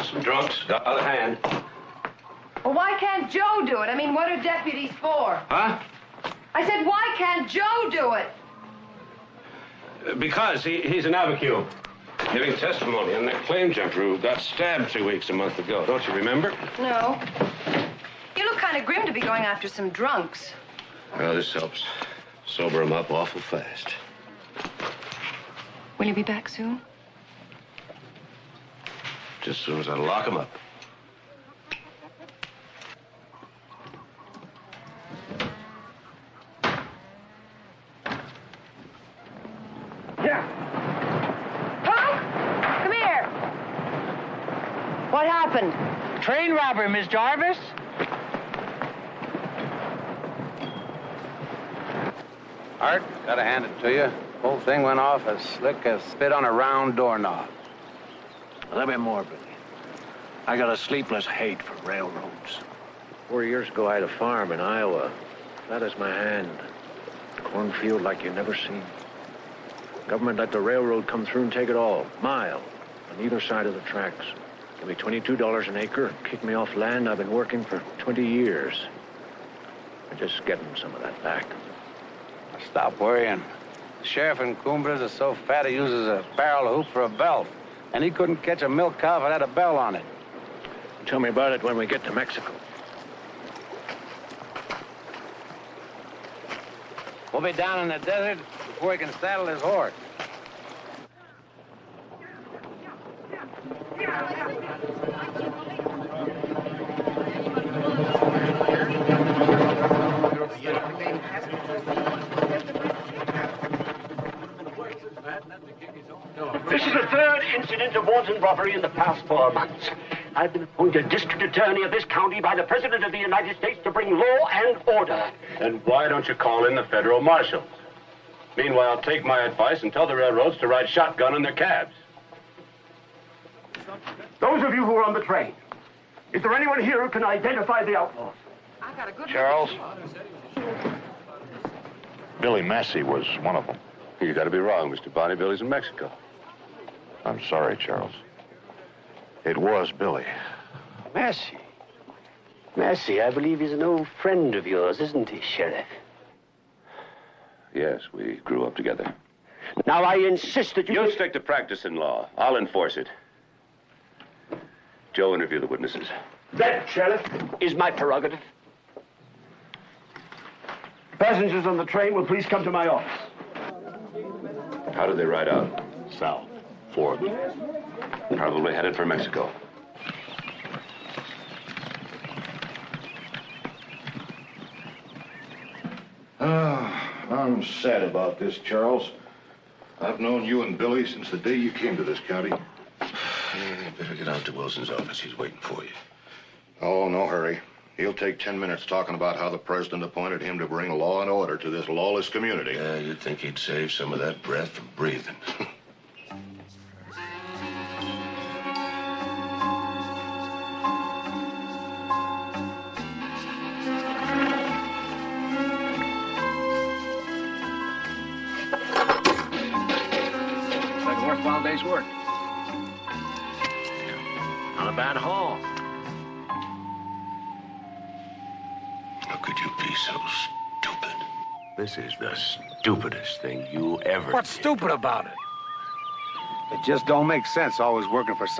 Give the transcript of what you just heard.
Some drunks got out of hand. Well, why can't Joe do it? I mean, what are deputies for? Huh? I said, why can't Joe do it? Because he's an Abiquiu, giving testimony on that claim jumper who got stabbed 3 weeks a month ago. Don't you remember? No. You look kind of grim to be going after some drunks. Well, this helps sober him up awful fast. Will you be back soon? Just as soon as I lock him up. What happened? Train robbery, Miss Jarvis. Art, gotta hand it to you. Whole thing went off as slick as spit on a round doorknob. A little bit more, Billy. I got a sleepless hate for railroads. 4 years ago, I had a farm in Iowa. Flat as my hand. Cornfield like you never seen. Government let the railroad come through and take it all. Mile on either side of the tracks. Give me $22 an acre, kick me off land I've been working for 20 years. I'm just getting some of that back. Stop worrying. The sheriff in Cumbres is so fat he uses a barrel hoop for a belt. And he couldn't catch a milk cow if it had a bell on it. Tell me about it when we get to Mexico. We'll be down in the desert before he can saddle his horse. This is the third incident of wanton robbery in the past 4 months. I've been appointed district attorney of this county by the President of the United States to bring law and order. And why don't you call in the federal marshals? Meanwhile, take my advice and tell the railroads to ride shotgun in their cabs. Those of you who are on the train, is there anyone here who can identify the outlaws? I got a good Charles? Billy Massey was one of them. You gotta be wrong, Mr. Bonnie. Billy's in Mexico. I'm sorry, Charles. It was Billy. Massey. Massey, I believe he's an old friend of yours, isn't he, Sheriff? Yes, we grew up together. Now, I insist that You stick to practicing law. I'll enforce it. Joe, interview the witnesses. That, Sheriff, is my prerogative. Passengers on the train will please come to my office. How did they ride out? South. 4 of them. Probably headed for Mexico. I'm sad about this, Charles. I've known you and Billy since the day you came to this county. You better get out to Wilson's office. He's waiting for you. Oh, no hurry. He'll take 10 minutes talking about how the president appointed him to bring law and order to this lawless community. Yeah, you'd think he'd save some of that breath from breathing. Like a worthwhile day's work. Not a bad haul. How could you be so stupid? This is the stupidest thing you ever What's did. stupid about it? It just don't make sense always working for some